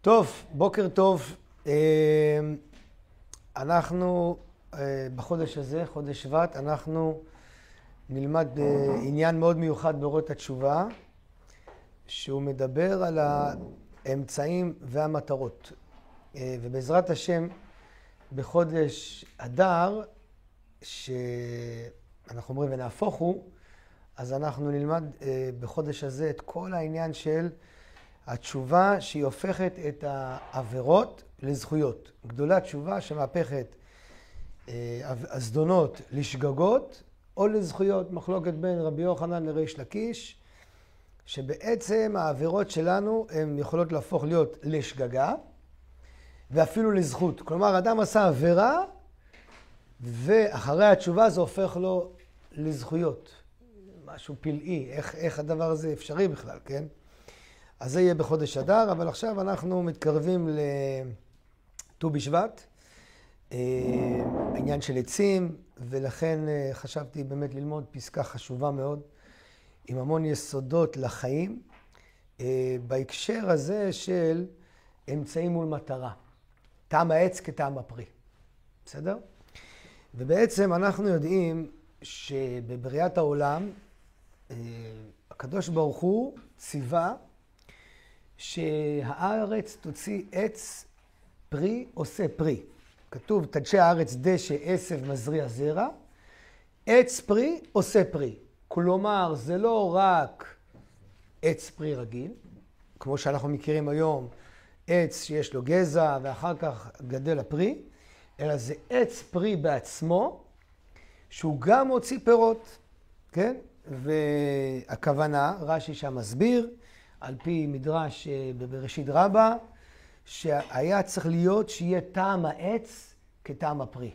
טוב, בוקר טוב. אנחנו בחודש הזה, חודש שבט, אנחנו נלמד עניין מאוד מיוחד באורות התשובה, שהוא מדבר על האמצעים והמטרות. ובעזרת השם, בחודש אדר, שאנחנו אומרים ונהפוך הוא, אז אנחנו נלמד בחודש הזה את כל העניין של התשובה שהיא הופכת את העבירות לזכויות. גדולה תשובה שמהפכת הזדונות לשגגות או לזכויות. מחלוקת בין רבי יוחנן לריש לקיש, שבעצם העבירות שלנו הן יכולות להפוך להיות לשגגה ואפילו לזכות. כלומר, אדם עשה עבירה ואחרי התשובה זה הופך לו לזכויות. משהו פלאי, איך הדבר הזה אפשרי בכלל, כן? אז זה יהיה בחודש אדר, אבל עכשיו אנחנו מתקרבים לט"ו בשבט, עניין של עצים, ולכן חשבתי באמת ללמוד פסקה חשובה מאוד, עם המון יסודות לחיים, בהקשר הזה של אמצעים מול מטרה. טעם העץ כטעם הפרי. בסדר? ובעצם אנחנו יודעים שבבריאת העולם, הקדוש ברוך הוא ציווה שהארץ תוציא עץ פרי עושה פרי. כתוב, תדשי הארץ דשא עשב מזריע זרע, עץ פרי עושה פרי. כלומר, זה לא רק עץ פרי רגיל, כמו שאנחנו מכירים היום, עץ שיש לו גזע ואחר כך גדל הפרי, אלא זה עץ פרי בעצמו, שהוא גם מוציא פירות, כן? והכוונה, רש"י שם מסביר, על פי מדרש בבראשית רבה, שהיה צריך להיות שיהיה טעם העץ כטעם הפרי.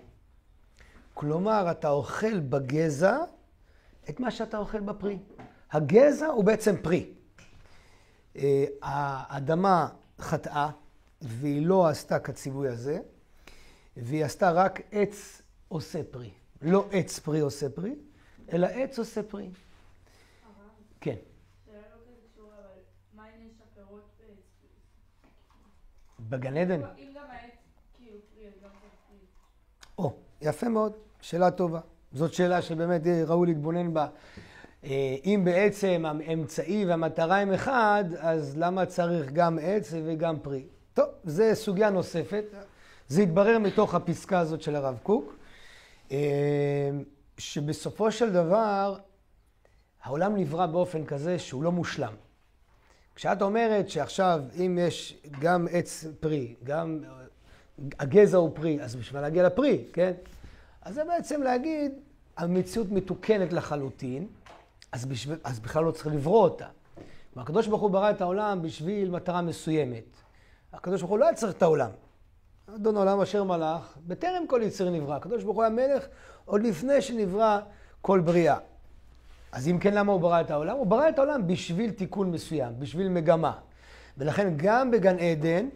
כלומר, אתה אוכל בגזע את מה שאתה אוכל בפרי. הגזע הוא בעצם פרי. האדמה חטאה, והיא לא עשתה כציווי הזה, והיא עשתה רק עץ עושה פרי. לא עץ פרי עושה פרי, אלא עץ עושה פרי. כן. בגן עדן? אם גם העץ כאילו פרי, אז גם פרי. או, יפה מאוד, שאלה טובה. זאת שאלה שבאמת ראוי להתבונן בה. אם בעצם האמצעי והמטרה הם אחד, אז למה צריך גם עץ וגם פרי? טוב, זו סוגיה נוספת. זה יתברר מתוך הפסקה הזאת של הרב קוק, שבסופו של דבר, העולם נברא באופן כזה שהוא לא מושלם. כשאת אומרת שעכשיו אם יש גם עץ פרי, גם הגזע הוא פרי, אז בשביל להגיע לפרי, כן? אז זה בעצם להגיד, המציאות מתוקנת לחלוטין, אז בכלל לא צריך לברוא אותה. הקדוש ברוך הוא ברא את העולם בשביל מטרה מסוימת. הקדוש ברוך הוא לא היה צריך את העולם. אדון העולם אשר מלך, בטרם כל יצר נברא. הקדוש ברוך הוא היה מלך עוד לפני שנברא כל בריאה. אז אם כן, למה הוא ברא את העולם? הוא ברא את העולם בשביל תיקון מסוים, בשביל מגמה. ולכן גם בגן עדן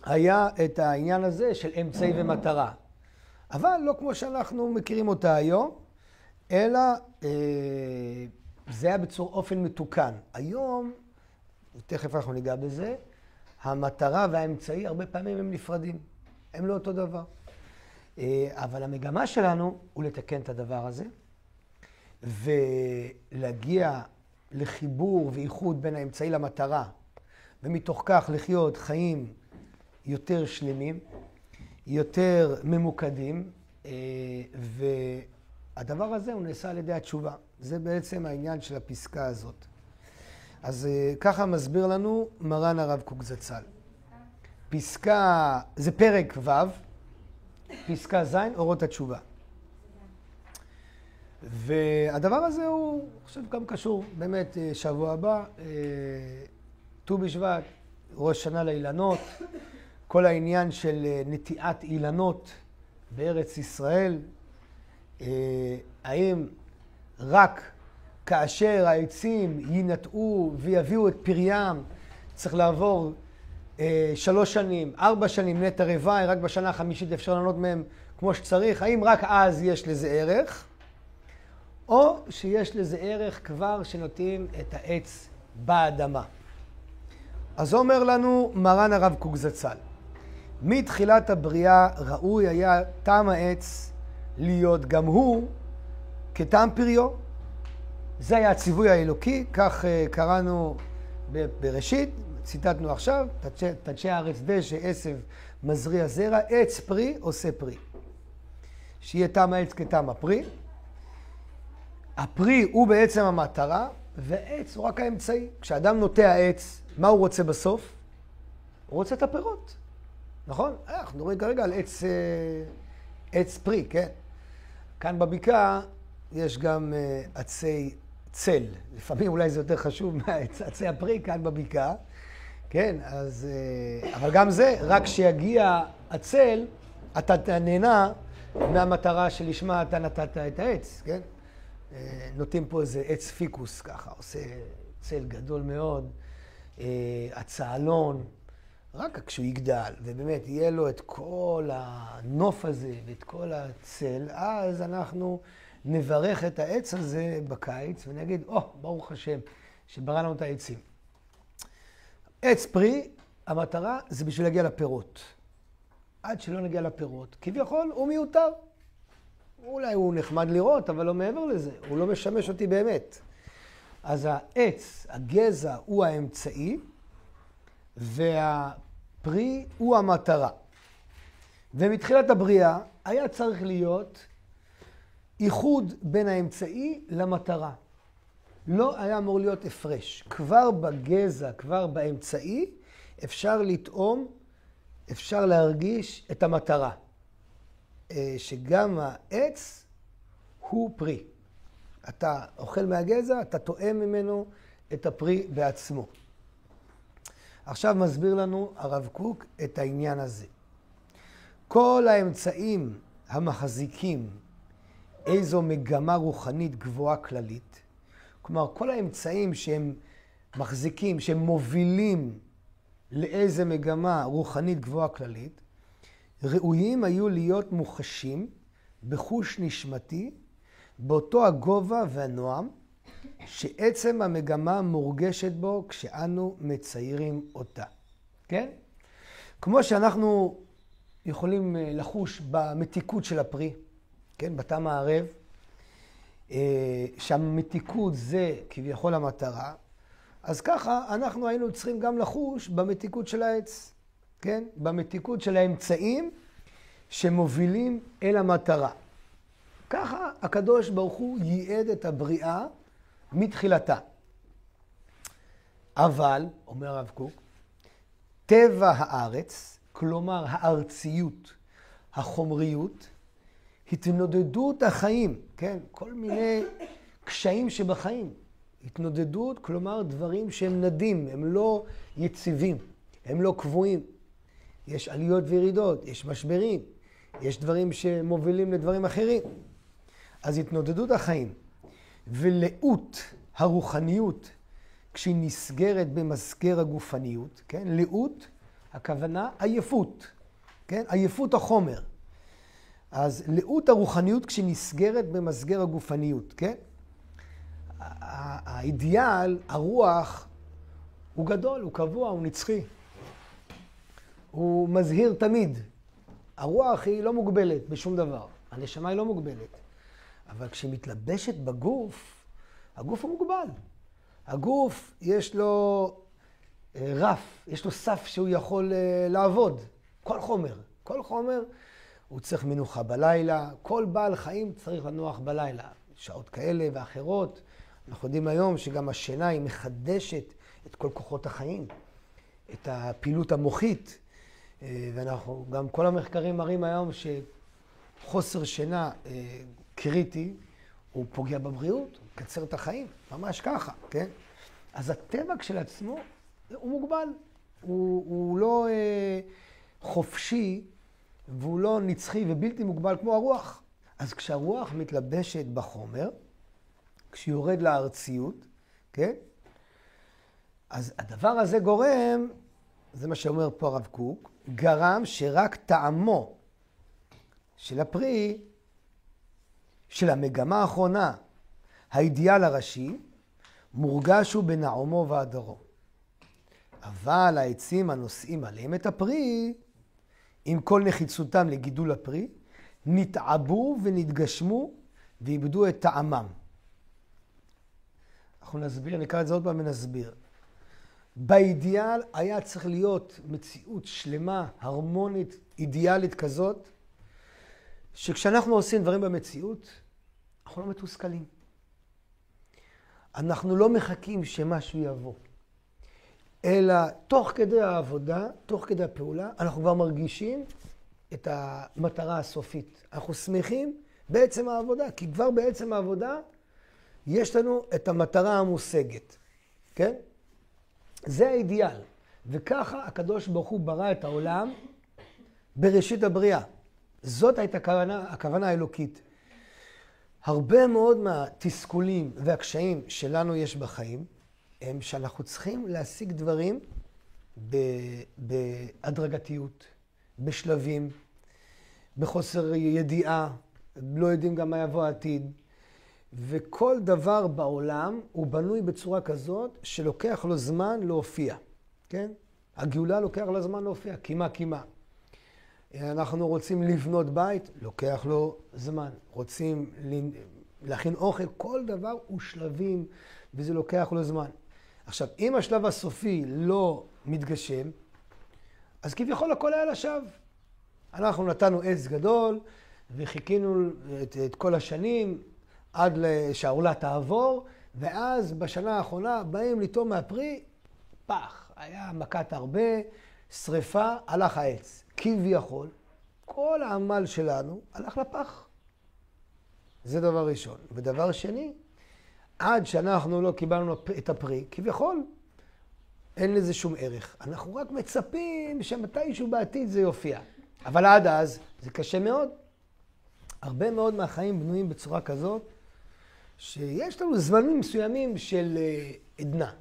היה את העניין הזה של אמצעי ומטרה. אבל לא כמו שאנחנו מכירים אותה היום, אלא זה היה אופן מתוקן. היום, תכף אנחנו ניגע בזה, המטרה והאמצעי הרבה פעמים הם נפרדים. הם לא אותו דבר. אבל המגמה שלנו הוא לתקן את הדבר הזה. ולהגיע לחיבור ואיחוד בין האמצעי למטרה, ומתוך כך לחיות חיים יותר שלמים, יותר ממוקדים, והדבר הזה הוא נעשה על ידי התשובה. זה בעצם העניין של הפסקה הזאת. אז ככה מסביר לנו מרן הרב קוק זצ"ל. פסקה, זה פרק ו', פסקה ז', אורות התשובה. והדבר הזה הוא, אני חושב, גם קשור, באמת, שבוע הבא, ט"ו בשבט, ראש שנה לאילנות, כל העניין של נטיעת אילנות בארץ ישראל, האם רק כאשר העצים ינטעו ויביאו את פריים, צריך לעבור 3 שנים, 4 שנים נטע רווי, רק בשנה החמישית אפשר לענות מהם כמו שצריך, האם רק אז יש לזה ערך? או שיש לזה ערך כבר שנוטעים את העץ באדמה. אז אומר לנו מרן הרב קוק זצ"ל, מתחילת הבריאה ראוי היה טעם העץ להיות גם הוא כטעם פריו. זה היה הציווי האלוקי, כך קראנו בראשית, ציטטנו עכשיו, תדשי הארץ דשא עשב מזריע זרע, עץ פרי עושה פרי. שיהיה טעם העץ כטעם הפרי. הפרי הוא בעצם המטרה, והעץ הוא רק האמצעי. כשאדם נוטע עץ, מה הוא רוצה בסוף? הוא רוצה את הפירות, נכון? אנחנו מדברים כרגע על עץ פרי, כן? כאן בבקעה יש גם עצי צל. לפעמים אולי זה יותר חשוב מעצי הפרי כאן בבקעה, כן? אז, אבל גם זה, רק כשיגיע הצל, אתה נהנה מהמטרה שלשמה אתה נתת את העץ, כן? נוטים פה איזה עץ פיקוס ככה, עושה צל גדול מאוד, הצהלון, רק כשהוא יגדל, ובאמת יהיה לו את כל הנוף הזה ואת כל הצל, אז אנחנו נברך את העץ הזה בקיץ ונגיד, ברוך השם שברא לנו את העצים. עץ פרי, המטרה זה בשביל להגיע לפירות. עד שלא נגיע לפירות, כביכול הוא מיותר. אולי הוא נחמד לראות, אבל לא מעבר לזה. הוא לא משמש אותי באמת. אז העץ, הגזע, הוא האמצעי, והפרי הוא המטרה. ומתחילת הבריאה היה צריך להיות איחוד בין האמצעי למטרה. לא היה אמור להיות הפרש. כבר בגזע, כבר באמצעי, אפשר לטעום, אפשר להרגיש את המטרה. שגם העץ הוא פרי. אתה אוכל מהגזע, אתה טועם ממנו את הפרי בעצמו. עכשיו מסביר לנו הרב קוק את העניין הזה. כל האמצעים המחזיקים איזו מגמה רוחנית גבוהה כללית, כלומר כל האמצעים שהם מחזיקים, שהם מובילים לאיזו מגמה רוחנית גבוהה כללית, ראויים היו להיות מוחשים בחוש נשמתי, באותו הגובה והנועם, שעצם המגמה מורגשת בו כשאנו מציירים אותה. כן? כמו שאנחנו יכולים לחוש במתיקות של הפרי, כן? בטעם הערב, שהמתיקות זה כביכול המטרה, אז ככה אנחנו היינו צריכים גם לחוש במתיקות של העץ. כן? במתיקות של האמצעים שמובילים אל המטרה. ככה הקדוש ברוך הוא ייעד את הבריאה מתחילתה. אבל, אומר הרב קוק, טבע הארץ, כלומר הארציות, החומריות, התנודדות החיים, כן? כל מיני קשיים שבחיים. התנודדות, כלומר דברים שהם נדים, הם לא יציבים, הם לא קבועים. יש עליות וירידות, יש משברים, יש דברים שמובילים לדברים אחרים. אז התנודדות החיים ולאות הרוחניות כשהיא נסגרת במסגר הגופניות, כן? לאות, הכוונה עייפות, כן? עייפות החומר. אז לאות הרוחניות כשהיא נסגרת במסגר הגופניות, כן? האידיאל, הרוח, הוא גדול, הוא קבוע, הוא נצחי. הוא מזהיר תמיד. הרוח היא לא מוגבלת בשום דבר. הנשמה היא לא מוגבלת. אבל כשהיא מתלבשת בגוף, הגוף הוא מוגבל. הגוף יש לו רף, יש לו סף שהוא יכול לעבוד. כל חומר הוא צריך מנוחה בלילה. כל בעל חיים צריך לנוח בלילה. שעות כאלה ואחרות. אנחנו יודעים היום שגם השינה היא מחדשת את כל כוחות החיים. את הפעילות המוחית. ואנחנו, גם כל המחקרים מראים היום שחוסר שינה קריטי, הוא פוגע בבריאות, הוא מקצר את החיים, ממש ככה, כן? אז הטבע כשלעצמו הוא מוגבל, הוא לא חופשי, והוא לא נצחי ובלתי מוגבל כמו הרוח. אז כשהרוח מתלבשת בחומר, כשהיא יורד לארציות, כן? אז הדבר הזה גורם, זה מה שאומר פה הרב קוק, גרם שרק טעמו של הפרי, של המגמה האחרונה, האידיאל הראשי, מורגש הוא בנעומו והדרו. אבל העצים הנושאים עליהם את הפרי, עם כל נחיצותם לגידול הפרי, נתעבו ונתגשמו ואיבדו את טעמם. אנחנו נסביר, נקרא את זה עוד פעם ונסביר. באידיאל היה צריך להיות מציאות שלמה, הרמונית, אידיאלית כזאת, שכשאנחנו עושים דברים במציאות, אנחנו לא מתוסכלים. אנחנו לא מחכים שמשהו יבוא. אלא תוך כדי העבודה, תוך כדי הפעולה, אנחנו כבר מרגישים את המטרה הסופית. אנחנו שמחים בעצם העבודה, כי כבר בעצם העבודה יש לנו את המטרה המושגת. כן? זה האידיאל. וככה הקדוש ברוך הוא ברא את העולם בראשית הבריאה. זאת הייתה הכוונה האלוקית. הרבה מאוד מהתסכולים והקשיים שלנו יש בחיים, הם שאנחנו צריכים להשיג דברים בהדרגתיות, בשלבים, בחוסר ידיעה, לא יודעים גם מה יבוא העתיד. וכל דבר בעולם הוא בנוי בצורה כזאת שלוקח לו זמן להופיע. כן? הגאולה לוקח לו זמן להופיע, קימה. אנחנו רוצים לבנות בית, לוקח לו זמן. רוצים להכין אוכל, כל דבר הוא שלבים וזה לוקח לו זמן. עכשיו, אם השלב הסופי לא מתגשם, אז כביכול הכל היה לשווא. אנחנו נתנו עץ גדול וחיכינו את כל השנים עד שהעולה תעבור, ואז בשנה האחרונה באים לטום מהפרי, פח, היה מכת הרבה, שריפה, הלך העץ. כביכול, כל העמל שלנו הלך לפח. זה דבר ראשון. ודבר שני, עד שאנחנו לא קיבלנו את הפרי, כביכול, אין לזה שום ערך. אנחנו רק מצפים שמתישהו בעתיד זה יופיע. אבל עד אז זה קשה מאוד. הרבה מאוד מהחיים בנויים בצורה כזאת, שיש לנו זמנים מסוימים של עדנה.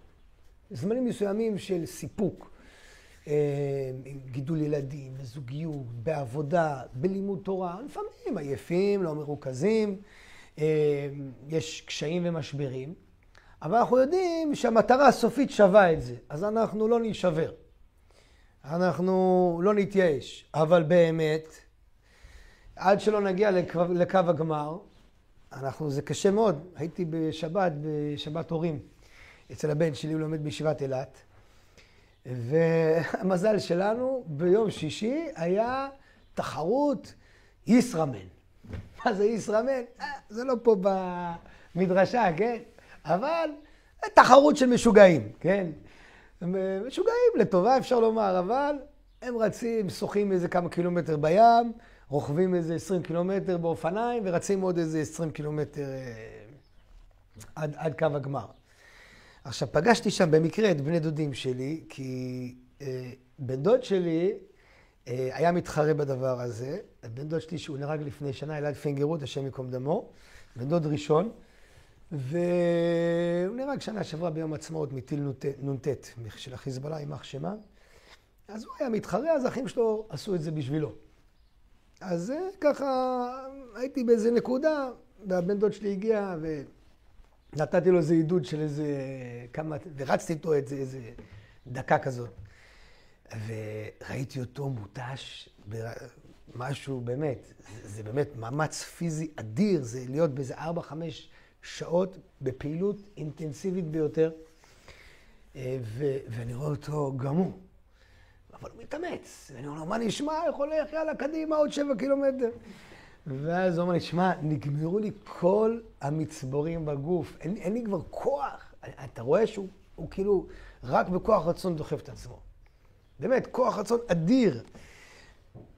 זמנים מסוימים של סיפוק. גידול ילדים, בזוגיות, בעבודה, בלימוד תורה. לפעמים עייפים, לא מרוכזים. יש קשיים ומשברים. אבל אנחנו יודעים שהמטרה הסופית שווה את זה. אז אנחנו לא נשבר. אנחנו לא נתייאש. אבל באמת, עד שלא נגיע לקו הגמר, זה קשה מאוד. הייתי בשבת הורים, אצל הבן שלי, הוא לומד בישיבת אילת. והמזל שלנו, ביום שישי היה תחרות ישרמן. מה זה ישרמן? זה לא פה במדרשה, כן? אבל תחרות של משוגעים, כן? משוגעים לטובה אפשר לומר, אבל הם רצים, שוחים איזה כמה קילומטר בים, רוכבים איזה 20 קילומטר באופניים, ורצים עוד איזה 20 קילומטר עד קו הגמר. עכשיו, פגשתי שם במקרה את בני דודים שלי, כי בן דוד שלי היה מתחרה בדבר הזה. בן דוד שלי שהוא נהרג לפני שנה, אלעד פינגרות, השם יקום דמו, בן דוד ראשון, והוא נהרג שנה שעברה ביום עצמאות מטיל נ"ט של החיזבאללה, יימח שמם. אז הוא היה מתחרה, אז האחים שלו עשו את זה בשבילו. אז ככה הייתי באיזה נקודה, והבן דוד שלי הגיע ונתתי לו איזה עידוד של איזה כמה, ורצתי איתו איזה דקה כזאת. וראיתי אותו מותש במשהו באמת, זה באמת מאמץ פיזי אדיר, זה להיות באיזה 4-5 שעות בפעילות אינטנסיבית ביותר. ואני רואה אותו גמור. אבל הוא מתאמץ. ואני אומר לו, מה נשמע? איך הולך? יאללה, קדימה, עוד 7 קילומטר. ואז הוא אומר לי, שמע, נגמרו לי כל המצבורים בגוף. אין לי כבר כוח. אתה רואה שהוא כאילו רק בכוח רצון דוחף את עצמו. באמת, כוח רצון אדיר.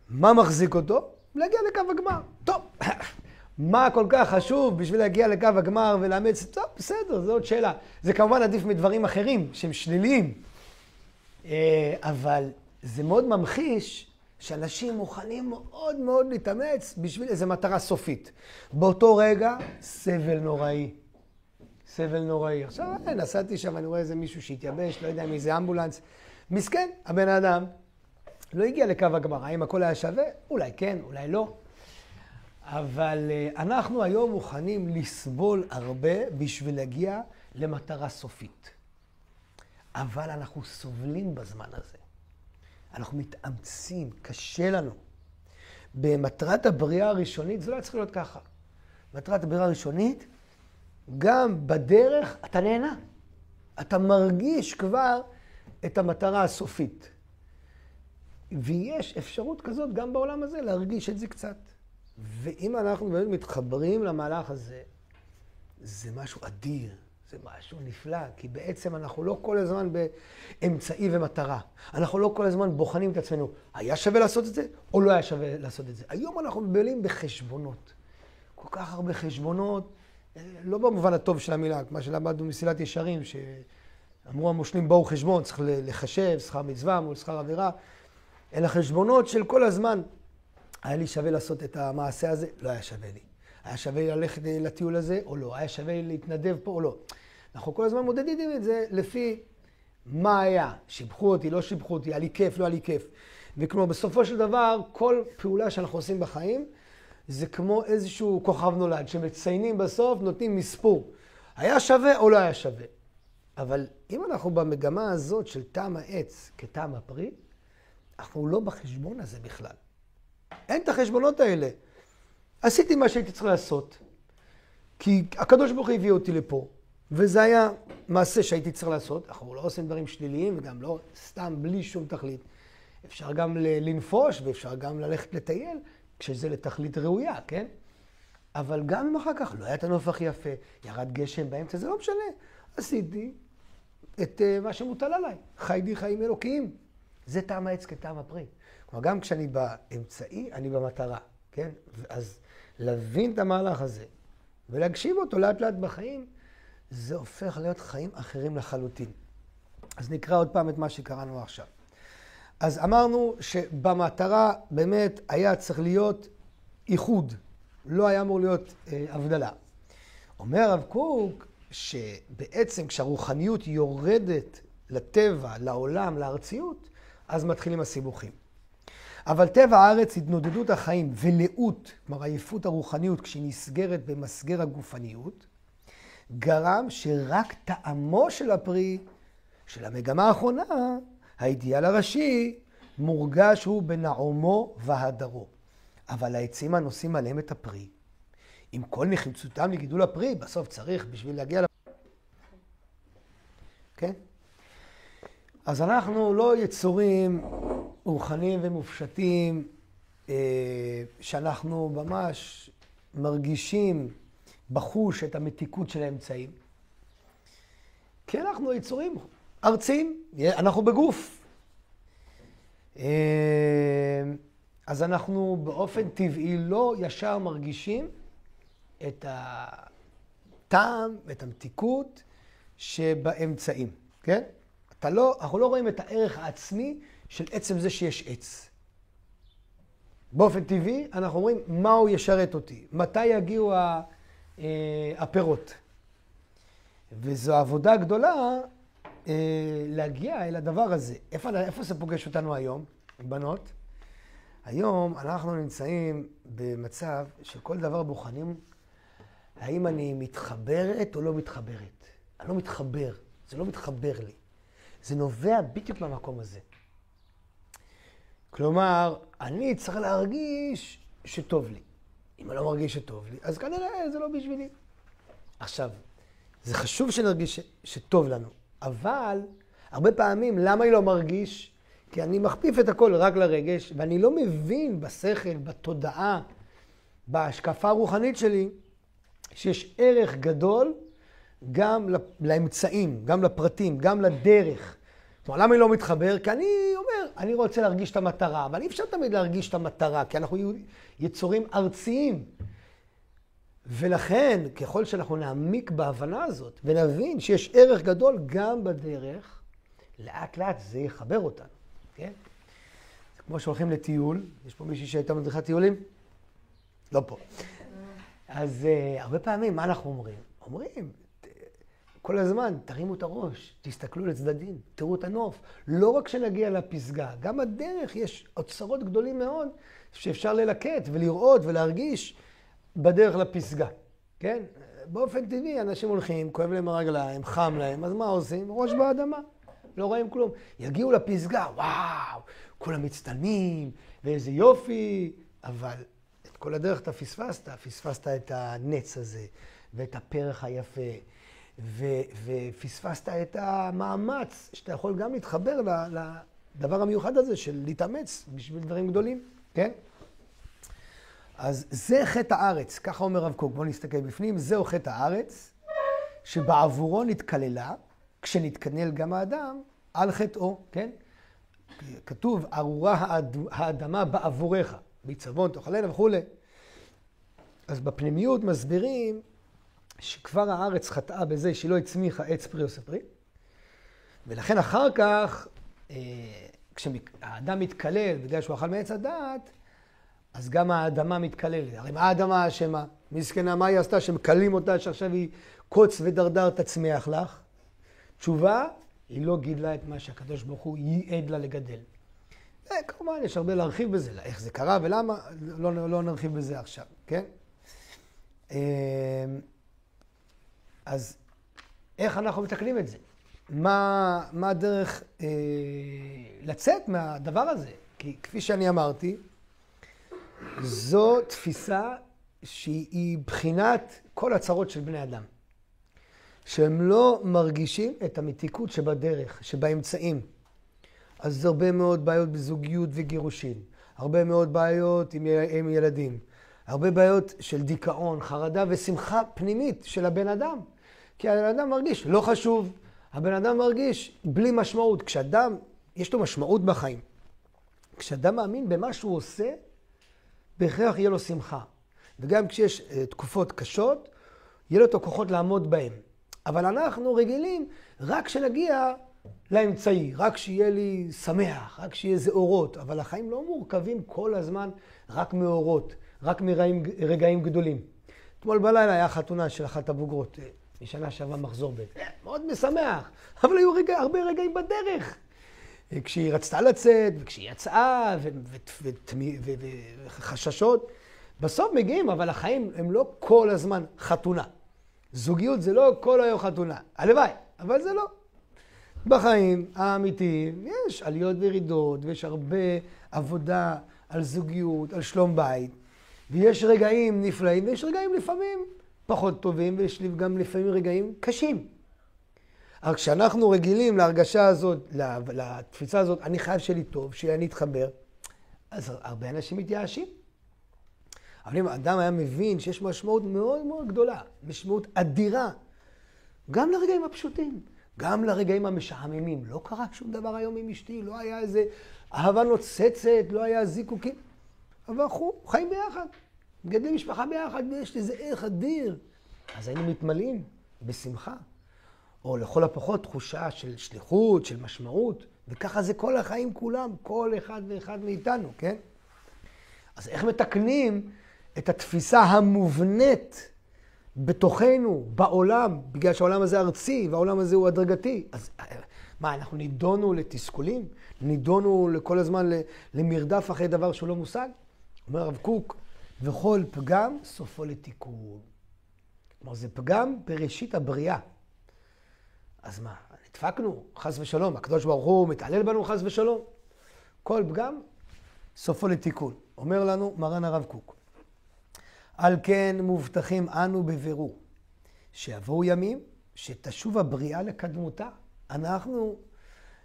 מה מחזיק אותו? להגיע לקו הגמר. טוב, מה כל כך חשוב בשביל להגיע לקו הגמר ולאמץ? טוב, בסדר, זו עוד שאלה. זה כמובן עדיף מדברים אחרים שהם שליליים. אבל זה מאוד ממחיש שאנשים מוכנים מאוד מאוד להתאמץ בשביל איזו מטרה סופית. באותו רגע, סבל נוראי. סבל נוראי. עכשיו, נסעתי שם, אני רואה איזה מישהו שהתייבש, לא יודע אם איזה אמבולנס. מסכן, הבן אדם לא הגיע לקו הגמר. האם הכל היה שווה? אולי כן, אולי לא. אבל אנחנו היום מוכנים לסבול הרבה בשביל להגיע למטרה סופית. אבל אנחנו סובלים בזמן הזה. אנחנו מתאמצים, קשה לנו. במטרת הבריאה הראשונית, זה לא צריך להיות ככה. מטרת הבריאה הראשונית, גם בדרך אתה נהנה. אתה מרגיש כבר את המטרה הסופית. ויש אפשרות כזאת גם בעולם הזה להרגיש את זה קצת. ואם אנחנו באמת מתחברים למהלך הזה, זה משהו אדיר, זה משהו נפלא, כי בעצם אנחנו לא כל הזמן באמצעי ומטרה. אנחנו לא כל הזמן בוחנים את עצמנו, היה שווה לעשות את זה או לא היה שווה לעשות את זה. היום אנחנו מבלים בחשבונות. כל כך הרבה חשבונות, לא במובן הטוב של המילה, כמו שלמדנו מסילת ישרים, שאמרו המושלים באו חשבון, צריך לחשב, שכר מצווה מול שכר עבירה, אלא חשבונות של כל הזמן. היה לי שווה לעשות את המעשה הזה? לא היה שווה לי. היה שווה ללכת לטיול הזה או לא? היה שווה להתנדב פה או לא? אנחנו כל הזמן מודדים את זה לפי מה היה. שיבחו אותי, לא שיבחו אותי, היה לי כיף, לא היה לי כיף. וכמו בסופו של דבר, כל פעולה שאנחנו עושים בחיים, זה כמו איזשהו כוכב נולד, שמציינים בסוף, נותנים מספור. היה שווה או לא היה שווה? אבל אם אנחנו במגמה הזאת של טעם העץ כטעם הפרי, אנחנו לא בחשבון הזה בכלל. אין את החשבונות האלה. עשיתי מה שהייתי צריך לעשות, כי הקדוש ברוך הוא הביא אותי לפה, וזה היה מעשה שהייתי צריך לעשות. אנחנו לא עושים דברים שליליים וגם לא סתם בלי שום תכלית. אפשר גם לנפוש ואפשר גם ללכת לטייל, כשזה לתכלית ראויה, כן? אבל גם אם אחר כך לא היה את הנוף הכי יפה, ירד גשם באמצע, זה לא משנה. עשיתי את מה שמוטל עליי. חייתי חיים אלוקיים. זה טעם העץ כטעם הפרי. כלומר, גם כשאני באמצעי, אני במטרה, כן? אז להבין את המהלך הזה ולהגשים אותו לאט לאט בחיים, זה הופך להיות חיים אחרים לחלוטין. אז נקרא עוד פעם את מה שקראנו עכשיו. אז אמרנו שבמטרה באמת היה צריך להיות איחוד, לא היה אמור להיות הבדלה. אומר הרב קוק שבעצם כשהרוחניות יורדת לטבע, לעולם, לארציות, אז מתחילים הסיבוכים. אבל טבע הארץ, התנודדות החיים ולאות, כלומר עייפות הרוחניות כשהיא נסגרת במסגר הגופניות, גרם שרק טעמו של הפרי, של המגמה האחרונה, האידיאל הראשי, מורגש הוא בנעומו והדרו. אבל העצים הנושאים עליהם את הפרי, עם כל נחיצותם לגידול הפרי, בסוף צריך בשביל להגיע לפרי. כן? אז אנחנו לא יצורים רוחניים ומופשטים, שאנחנו ממש מרגישים בחוש את המתיקות של האמצעים. כי אנחנו יצורים ארציים, אנחנו בגוף. אז אנחנו באופן טבעי לא ישר מרגישים את הטעם, את המתיקות שבאמצעים, כן? אנחנו לא רואים את הערך העצמי של עצם זה שיש עץ. באופן טבעי אנחנו אומרים מה הוא ישרת אותי, מתי יגיעו הפירות. וזו עבודה גדולה להגיע אל הדבר הזה. איפה זה פוגש אותנו היום, בנות? היום אנחנו נמצאים במצב שכל דבר בוחנים, האם אני מתחברת או לא מתחברת. אני לא מתחבר, זה לא מתחבר לי. זה נובע בדיוק מהמקום הזה. כלומר, אני צריך להרגיש שטוב לי. אם אני לא מרגיש שטוב לי, אז כנראה זה לא בשבילי. עכשיו, זה חשוב שנרגיש שטוב לנו, אבל הרבה פעמים למה אני לא מרגיש? כי אני מכפיף את הכל רק לרגש, ואני לא מבין בשכל, בתודעה, בהשקפה הרוחנית שלי, שיש ערך גדול גם לאמצעים, גם לפרטים, גם לדרך. כלומר, למה אני לא מתחבר? כי אני אומר, אני רוצה להרגיש את המטרה, אבל אי אפשר תמיד להרגיש את המטרה, כי אנחנו יצורים ארציים. ולכן, ככל שאנחנו נעמיק בהבנה הזאת, ונבין שיש ערך גדול גם בדרך, לאט לאט זה יחבר אותנו, כן? זה כמו שהולכים לטיול, יש פה מישהי שהייתה מדריכת טיולים? לא פה. אז הרבה פעמים, מה אנחנו אומרים? אומרים, כל הזמן, תרימו את הראש, תסתכלו לצדדים, תראו את הנוף. לא רק שנגיע לפסגה, גם בדרך יש אוצרות גדולים מאוד שאפשר ללקט ולראות ולהרגיש בדרך לפסגה, כן? באופן טבעי, אנשים הולכים, כואב להם הרגליים, חם להם, אז מה עושים? ראש באדמה. לא רואים כלום. יגיעו לפסגה, וואו, כולם מצטלמים, ואיזה יופי, אבל את כל הדרך אתה פספסת את הנץ הזה, ואת הפרח היפה, ופספסת את המאמץ, שאתה יכול גם להתחבר לדבר המיוחד הזה של להתאמץ בשביל דברים גדולים, כן? אז זה חטא הארץ, ככה אומר רב קוק, בואו נסתכל בפנים, זהו חטא הארץ, שבעבורו נתקללה, כשנתקנל גם האדם, על חטאו, כן? כתוב, ארורה האדמה בעבורך, בעיצבון תאכלנה וכו'. אז בפנימיות מסבירים שכבר הארץ חטאה בזה שהיא לא הצמיחה עץ פרי עושה פרי, ולכן אחר כך, כשהאדם מתקלל בגלל שהוא אכל מעץ הדעת, אז גם האדמה מתקללת. הרי מה האדמה אשמה? מסכנה, מה היא עשתה שמקלים אותה שעכשיו היא קוץ ודרדר תצמיח לך? תשובה, היא לא גידלה את מה שהקדוש ברוך הוא ייעד לה לגדל. כמובן, יש הרבה להרחיב בזה, איך זה קרה ולמה, לא נרחיב בזה עכשיו, כן? אז איך אנחנו מתקנים את זה? מה הדרך לצאת מהדבר הזה? כי כפי שאני אמרתי, זו תפיסה שהיא בחינת כל הצרות של בני אדם. שהם לא מרגישים את המתיקות שבדרך, שבאמצעים. אז זה הרבה מאוד בעיות בזוגיות וגירושין. הרבה מאוד בעיות עם ילדים. הרבה בעיות של דיכאון, חרדה ושמחה פנימית של הבן אדם. כי הבן אדם מרגיש לא חשוב. הבן אדם מרגיש בלי משמעות. כשאדם, יש לו משמעות בחיים. כשאדם מאמין במה שהוא עושה, בהכרח יהיה לו שמחה. וגם כשיש תקופות קשות, יהיה לו את הכוחות לעמוד בהם. אבל אנחנו רגילים רק שנגיע לאמצעי, רק שיהיה לי שמח, רק שיהיה איזה אורות. אבל החיים לא מורכבים כל הזמן רק מאורות, רק מרגעים גדולים. אתמול בלילה היה חתונה של אחת הבוגרות, משנה שעברה מחזור ב'. מאוד משמח, אבל היו הרבה רגעים בדרך. כשהיא רצתה לצאת, וכשהיא יצאה, וחששות. בסוף מגיעים, אבל החיים הם לא כל הזמן חתונה. זוגיות זה לא כל היום חתונה. הלוואי, אבל זה לא. בחיים האמיתיים יש עליות וירידות, ויש הרבה עבודה על זוגיות, על שלום בית. ויש רגעים נפלאים, ויש רגעים לפעמים פחות טובים, ויש גם לפעמים רגעים קשים. אבל כשאנחנו רגילים להרגשה הזאת, לתפיסה הזאת, אני חייב שלי טוב, שאני אתחבר, אז הרבה אנשים מתייאשים. אבל אם האדם היה מבין שיש משמעות מאוד מאוד גדולה, משמעות אדירה, גם לרגעים הפשוטים, גם לרגעים המשעממים. לא קרה שום דבר היום עם אשתי, לא היה איזה אהבה נוצצת, לא היה זיקוקים. אבל אנחנו חיים ביחד, מגדלים משפחה ביחד, ויש לזה ערך אדיר. אז היינו מתמלאים בשמחה. או לכל הפחות תחושה של שליחות, של משמעות, וככה זה כל החיים כולם, כל אחד ואחד מאיתנו, כן? אז איך מתקנים את התפיסה המובנית בתוכנו, בעולם, בגלל שהעולם הזה ארצי והעולם הזה הוא הדרגתי? אז מה, אנחנו נידונו לתסכולים? נידונו לכל הזמן למרדף אחרי דבר שהוא לא מושג? אומר הרב קוק, וכל פגם סופו לתיקון. כלומר, זה פגם בראשית הבריאה. אז מה, נדפקנו, חס ושלום, הקדוש ברוך הוא מתעלל בנו חס ושלום. כל פגם סופו לתיקון. אומר לנו מרן הרב קוק. על כן מובטחים אנו בבירור, שיבואו ימים שתשוב הבריאה לקדמותה. אנחנו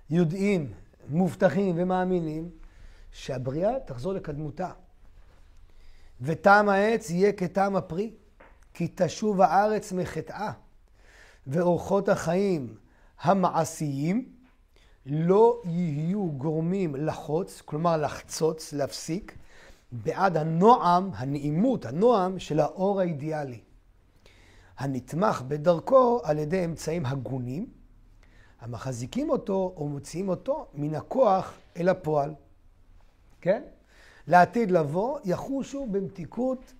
יודעים, מובטחים ומאמינים שהבריאה תחזור לקדמותה. וטעם העץ יהיה כטעם הפרי, כי תשוב הארץ מחטאה. ואורחות החיים המעשיים לא יהיו גורמים לחוץ, כלומר לחצוץ, להפסיק, בעד הנועם, הנעימות, הנועם של האור האידיאלי. הנתמך בדרכו על ידי אמצעים הגונים, המחזיקים אותו או מוציאים אותו מן הכוח אל הפועל. כן? לעתיד לבוא יחושו במתיקות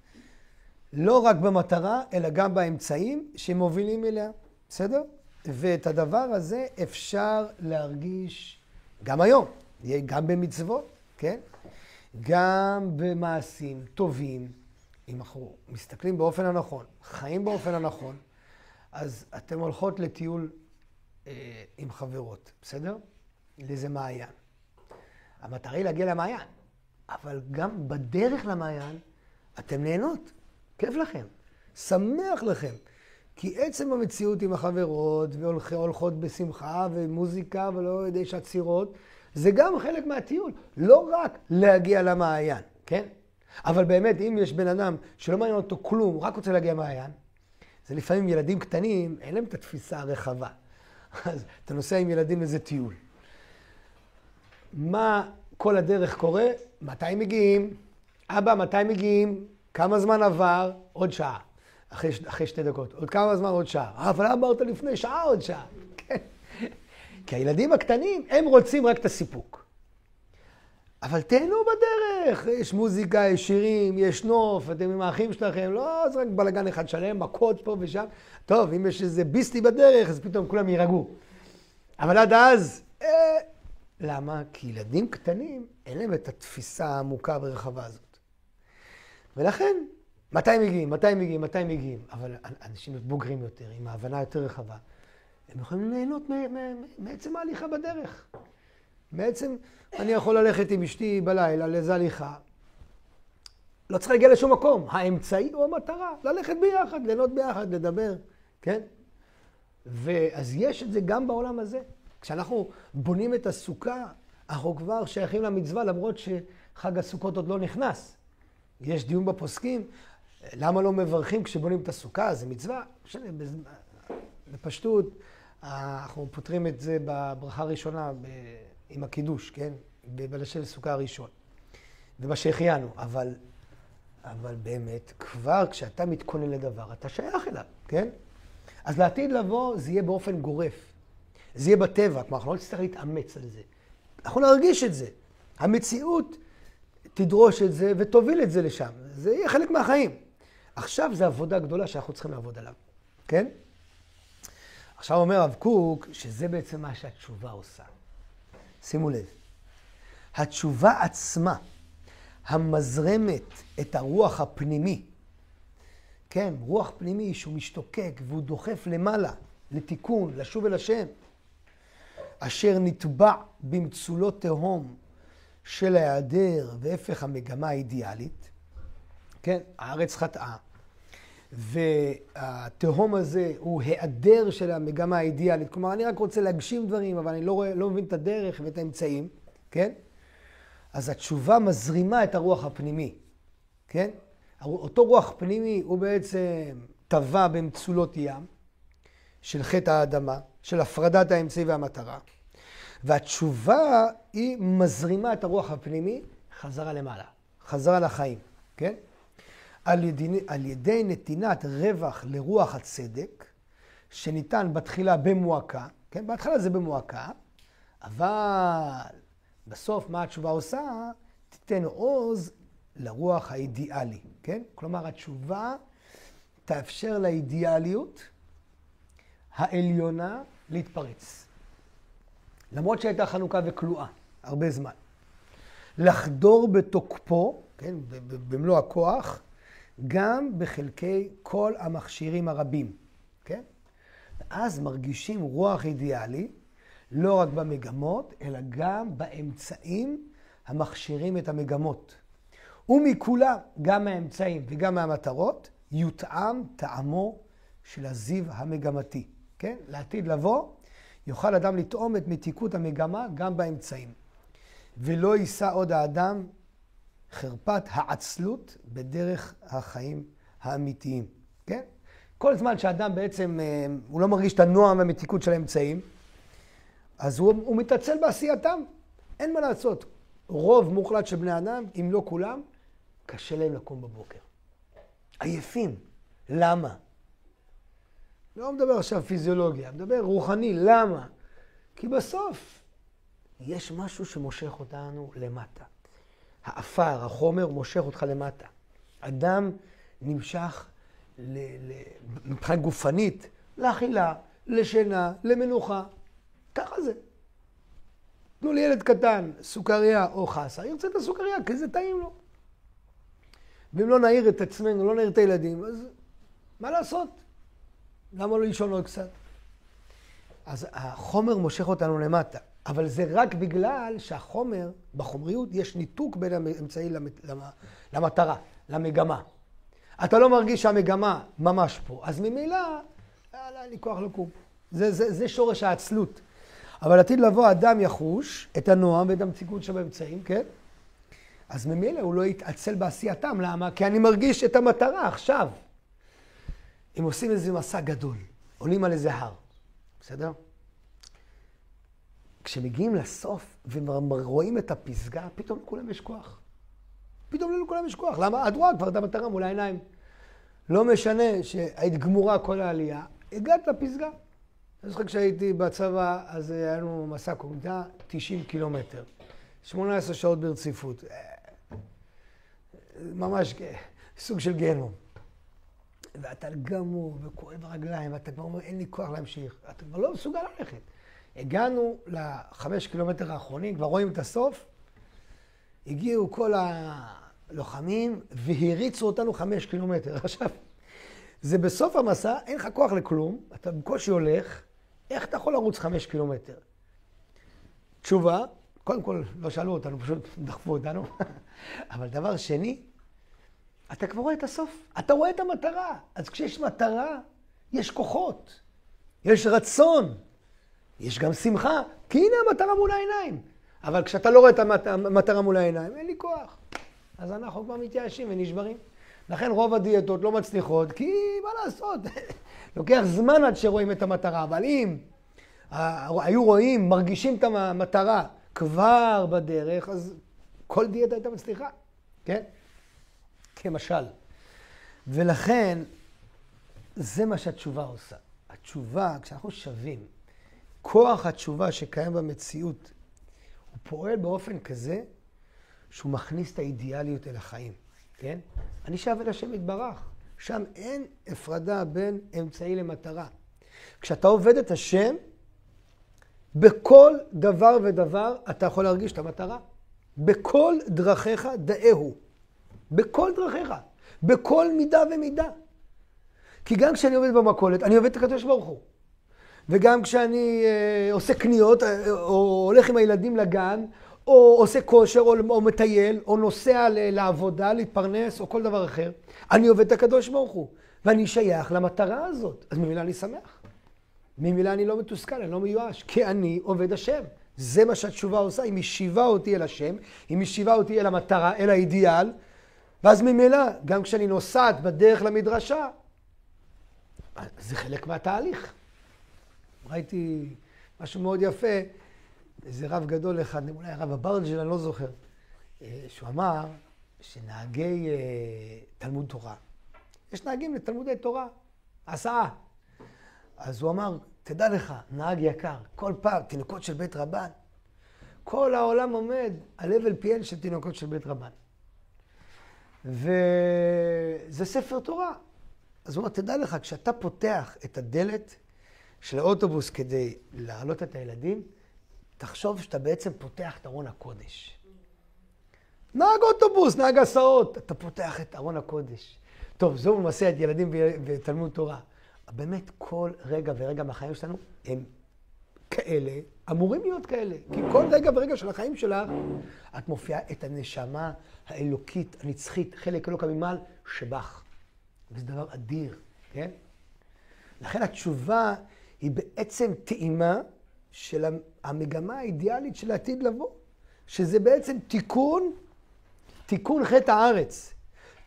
לא רק במטרה, אלא גם באמצעים שמובילים אליה. בסדר? ואת הדבר הזה אפשר להרגיש גם היום, גם במצוות, כן? גם במעשים טובים. אם אנחנו מסתכלים באופן הנכון, חיים באופן הנכון, אז אתם הולכות לטיול עם חברות, בסדר? לאיזה מעיין. המטרה היא להגיע למעיין, אבל גם בדרך למעיין אתם נהנות, כיף לכם, שמח לכם. כי עצם המציאות עם החברות, והולכות בשמחה, ומוזיקה, ולא יודע שעצירות, זה גם חלק מהטיול. לא רק להגיע למעיין, כן? אבל באמת, אם יש בן אדם שלא מעניין אותו כלום, הוא רק רוצה להגיע למעיין, זה לפעמים ילדים קטנים, אין להם את התפיסה הרחבה. אז אתה נוסע עם ילדים לאיזה טיול. מה כל הדרך קורה? מתי מגיעים? אבא, מתי מגיעים? כמה זמן עבר? עוד שעה. אחרי 2 דקות. עוד כמה זמן? עוד שעה. אבל אמרת לפני שעה עוד שעה. כן. כי הילדים הקטנים, הם רוצים רק את הסיפוק. אבל תהנו בדרך. יש מוזיקה, יש שירים, יש נוף, אתם עם האחים שלכם. לא, זה רק בלגן אחד שלם, מכות פה ושם. טוב, אם יש איזה ביסטי בדרך, אז פתאום כולם יירגעו. אבל עד אז, למה? כי ילדים קטנים, אין להם את התפיסה העמוקה והרחבה הזאת. ולכן, מתי מגיעים? אבל אנשים בוגרים יותר, עם ההבנה יותר רחבה, הם יכולים ליהנות מעצם ההליכה בדרך. בעצם, אני יכול ללכת עם אשתי בלילה לאיזו הליכה. לא צריך להגיע לשום מקום. האמצעי הוא המטרה. ללכת ביחד, ליהנות ביחד, לדבר. כן? ואז יש את זה גם בעולם הזה. כשאנחנו בונים את הסוכה, אנחנו כבר שייכים למצווה, למרות שחג הסוכות עוד לא נכנס. יש דיון בפוסקים, למה לא מברכים כשבונים את הסוכה? זה מצווה. בפשטות, אנחנו פותרים את זה בברכה הראשונה עם הקידוש, כן? בלשון סוכה הראשון. ובשהחיינו. אבל באמת, כבר כשאתה מתכונן לדבר, אתה שייך אליו, כן? אז לעתיד לבוא, זה יהיה באופן גורף. זה יהיה בטבע, כלומר, אנחנו לא נצטרך להתאמץ על זה. אנחנו נרגיש את זה. המציאות תדרוש את זה ותוביל את זה לשם. זה יהיה חלק מהחיים. עכשיו זו עבודה גדולה שאנחנו צריכים לעבוד עליו. כן? עכשיו אומר הרב קוק שזה בעצם מה שהתשובה עושה. שימו לב. התשובה עצמה, המזרמת את הרוח הפנימי, כן, רוח פנימי שהוא משתוקק והוא דוחף למעלה, לתיקון, לשוב אל השם, אשר נטבע במצולות תהום של ההיעדר והפך המגמה האידיאלית, כן, הארץ חטאה, והתהום הזה הוא היעדר של המגמה האידיאלית, כלומר אני רק רוצה להגשים דברים, אבל אני לא מבין את הדרך ואת האמצעים, כן? אז התשובה מזרימה את הרוח הפנימי, כן? אותו רוח פנימי הוא בעצם טבע במצולות ים, של חטא האדמה, של הפרדת האמצעי והמטרה. והתשובה היא מזרימה את הרוח הפנימי חזרה למעלה, חזרה לחיים, כן? על ידי נתינת רווח לרוח הצדק, שניתן בתחילה במועקה, כן? בהתחלה זה במועקה, אבל בסוף מה התשובה עושה? תיתן עוז לרוח האידיאלי, כן? כלומר, התשובה תאפשר לאידיאליות העליונה להתפרץ. למרות שהייתה חנוכה וכלואה, הרבה זמן. לחדור בתוקפו, כן, במלוא הכוח, גם בחלקי כל המכשירים הרבים, כן? ואז מרגישים רוח אידיאלי, לא רק במגמות, אלא גם באמצעים המכשירים את המגמות. ומכולם, גם מהאמצעים וגם מהמטרות, יותאם טעמו של הזיו המגמתי. כן? לעתיד לבוא, יוכל אדם לטעום את מתיקות המגמה גם באמצעים. ולא יישא עוד האדם חרפת העצלות בדרך החיים האמיתיים. כן? כל זמן שהאדם בעצם, הוא לא מרגיש את הנועם והמתיקות של האמצעים, אז הוא מתעצל בעשייתם. אין מה לעשות. רוב מוחלט של בני אדם, אם לא כולם, קשה להם לקום בבוקר. עייפים. למה? לא מדבר עכשיו פיזיולוגיה, מדבר רוחני. למה? כי בסוף יש משהו שמושך אותנו למטה. האפר, החומר, מושך אותך למטה. אדם נמשך מבחינה גופנית, לאכילה, לשינה, למנוחה. ככה זה. תנו לי ילד קטן, סוכריה או חסה, ירצה את הסוכריה, כי זה טעים לו. ואם לא נעיר את עצמנו, לא נעיר את הילדים, אז מה לעשות? למה לא לישון עוד קצת? אז החומר מושך אותנו למטה. אבל זה רק בגלל שהחומר, בחומריות, יש ניתוק בין האמצעי למטרה, למגמה. אתה לא מרגיש שהמגמה ממש פה, אז ממילא, אין לי כוח לקום. זה שורש העצלות. אבל עתיד לבוא אדם יחוש את הנועם ואת המציאות שבאמצעים, כן? אז ממילא הוא לא יתעצל בעשייתם. למה? כי אני מרגיש את המטרה עכשיו. אם עושים איזה מסע גדול, עולים על איזה הר, בסדר? כשמגיעים לסוף ורואים את הפסגה, פתאום לכולם יש כוח. פתאום לכולם יש כוח. למה? את רואה כבר את המטרה מול העיניים. לא משנה שהיית גמורה כל העלייה, הגעת לפסגה. אני זוכר כשהייתי בצבא, אז היה לנו מסע קומטה 90 קילומטר. 18 שעות ברציפות. ממש סוג של גיהנום. ואתה גמור וכואב הרגליים, ואתה כבר אומר, אין לי כוח להמשיך. אתה כבר לא מסוגל ללכת. הגענו ל5 קילומטר האחרונים, כבר רואים את הסוף. הגיעו כל הלוחמים והריצו אותנו 5 קילומטר. עכשיו, זה בסוף המסע, אין לך כוח לכלום, אתה בקושי הולך, איך אתה יכול לרוץ 5 קילומטר? תשובה, קודם כל לא שאלו אותנו, פשוט דחפו אותנו. אבל דבר שני, אתה כבר רואה את הסוף, אתה רואה את המטרה. אז כשיש מטרה, יש כוחות, יש רצון, יש גם שמחה, כי הנה המטרה מול העיניים. אבל כשאתה לא רואה את המטרה מול העיניים, אין לי כוח. אז אנחנו כבר מתייאשים ונשברים. לכן רוב הדיאטות לא מצליחות, כי מה לעשות? לוקח זמן עד שרואים את המטרה, אבל אם היו רואים, מרגישים את המטרה כבר בדרך, אז כל דיאטה הייתה מצליחה, כן? כמשל. ולכן, זה מה שהתשובה עושה. התשובה, כשאנחנו שווים, כוח התשובה שקיים במציאות, הוא פועל באופן כזה שהוא מכניס את האידיאליות אל החיים, כן? אני שווה לשם יתברך. שם אין הפרדה בין אמצעי למטרה. כשאתה עובד את השם, בכל דבר ודבר אתה יכול להרגיש את המטרה. בכל דרכיך דאהו. בכל דרכיך. בכל מידה ומידה. כי גם כשאני עובד במכולת, אני עובד את הקדוש ברוך הוא. וגם כשאני עושה קניות, או הולך עם הילדים לגן, או עושה כושר, או מטייל, או נוסע לעבודה, להתפרנס, או כל דבר אחר, אני עובד את הקדוש ברוך הוא. ואני שייך למטרה הזאת. אז ממילא אני שמח. ממילא אני לא מתוסכל, אני לא מיואש, כי אני עובד השם. זה מה שהתשובה עושה. היא משיבה אותי אל השם, היא משיבה אותי אל המטרה, אל האידיאל, ואז ממילא, גם כשאני נוסעת בדרך למדרשה, זה חלק מהתהליך. ראיתי משהו מאוד יפה, איזה רב גדול אחד, אולי הרב אברג'ל, אני לא זוכר, שהוא אמר שנהגי תלמוד תורה, יש נהגים לתלמודי תורה, הסעה. אז הוא אמר, תדע לך, נהג יקר, כל פעם תינוקות של בית רבן, כל העולם עומד על הבל פיהן של תינוקות של בית רבן. וזה ספר תורה. אז הוא אומר, תדע לך, כשאתה פותח את הדלת של האוטובוס כדי להעלות את הילדים, תחשוב שאתה בעצם פותח את ארון הקודש. נהג אוטובוס, נהג הסעות, אתה פותח את ארון הקודש. טוב, זהו למעשה את ילדים ותלמוד תורה. באמת כל רגע ורגע מהחיים שלנו הם כאלה, אמורים להיות כאלה. כי כל רגע ורגע של החיים שלך, את מופיעה את הנשמה האלוקית, הנצחית, חלק אלוקה ממעל שבח. וזה דבר אדיר, כן? לכן התשובה היא בעצם טעימה של המגמה האידיאלית של העתיד לבוא, שזה בעצם תיקון חטא הארץ,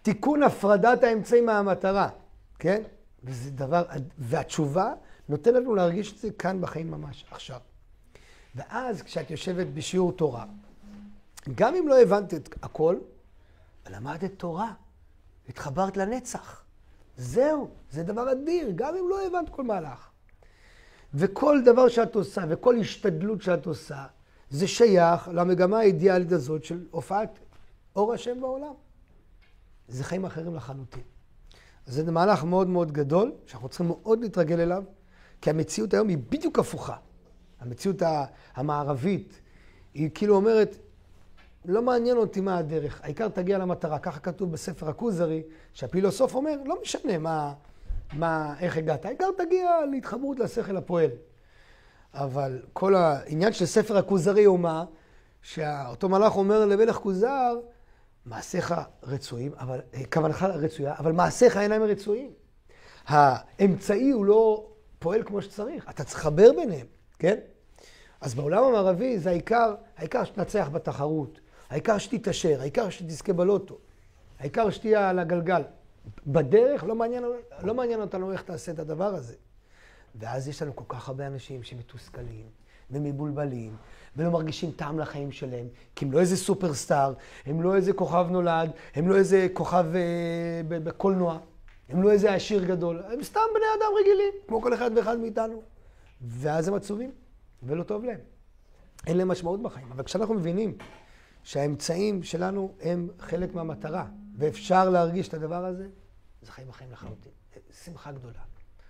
תיקון הפרדת האמצעים מהמטרה, כן? וזה דבר, והתשובה נותן לנו להרגיש את זה כאן בחיים ממש, עכשיו. ואז כשאת יושבת בשיעור תורה, גם אם לא הבנת את הכל, למדת תורה, התחברת לנצח. זהו, זה דבר אדיר, גם אם לא הבנת כל מהלך. וכל דבר שאת עושה, וכל השתדלות שאת עושה, זה שייך למגמה האידיאלית הזאת של הופעת אור השם בעולם. זה חיים אחרים לחלוטין. אז זה מהלך מאוד מאוד גדול, שאנחנו צריכים מאוד להתרגל אליו, כי המציאות היום היא בדיוק הפוכה. המציאות המערבית, היא כאילו אומרת, לא מעניין אותי מה הדרך, העיקר תגיע למטרה. ככה כתוב בספר הכוזרי, שהפילוסוף אומר, לא משנה איך הגעת, העיקר תגיע להתחברות לשכל הפועל. אבל כל העניין של ספר הכוזרי הוא מה? שאותו מלאך אומר למלך כוזר, מעשיך רצויים, כוונתך רצויה, אבל מעשיך אינם רצויים. האמצעי הוא לא פועל כמו שצריך, אתה צריך לחבר ביניהם, כן? אז בעולם המערבי זה העיקר שתנצח בתחרות, העיקר שתתעשר, העיקר שתזכה בלוטו, העיקר שתהיה על הגלגל. בדרך לא מעניין אותנו איך תעשה את הדבר הזה. ואז יש לנו כל כך הרבה אנשים שמתוסכלים ומבולבלים ולא מרגישים טעם לחיים שלהם, כי הם לא איזה סופרסטאר, הם לא איזה כוכב נולד, הם לא איזה כוכב בקולנוע, הם לא איזה עשיר גדול, הם סתם בני אדם רגילים, כמו כל אחד ואחד מאיתנו. ואז הם עצובים ולא טוב להם. אין להם משמעות בחיים. אבל כשאנחנו מבינים שהאמצעים שלנו הם חלק מהמטרה, ואפשר להרגיש את הדבר הזה, זה חיים החיים לחלוטין. שמחה גדולה,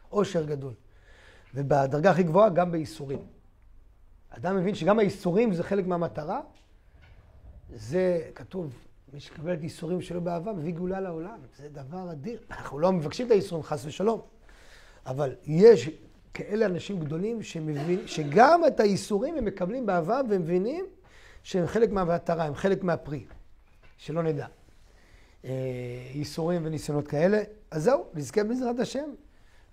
עושר גדול. ובדרגה הכי גבוהה, גם בייסורים. אדם מבין שגם הייסורים זה חלק מהמטרה, זה כתוב, מי שקבל את ייסורים שלו באהבה, מביא גאולה לעולם. זה דבר אדיר. אנחנו לא מבקשים את הייסורים, חס ושלום. אבל יש כאלה אנשים גדולים שגם את הייסורים הם מקבלים באהבה, והם מבינים שהם חלק מהמטרה, הם חלק מהפרי. שלא נדע. ייסורים וניסיונות כאלה. אז זהו, נזכה בעזרת השם.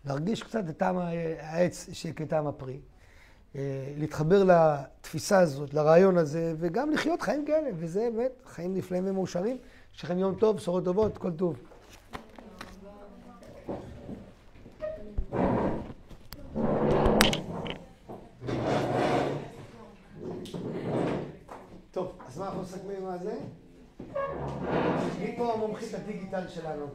להרגיש קצת את טעם העץ שכטעם הפרי. להתחבר לתפיסה הזאת, לרעיון הזה, וגם לחיות חיים כאלה. וזה באמת חיים נפלאים ומאושרים. שכם יום טוב, בשורות טובות, כל טוב. טוב, אז מה אנחנו מסכמים על זה? מי פה המומחית הדיגיטל שלנו?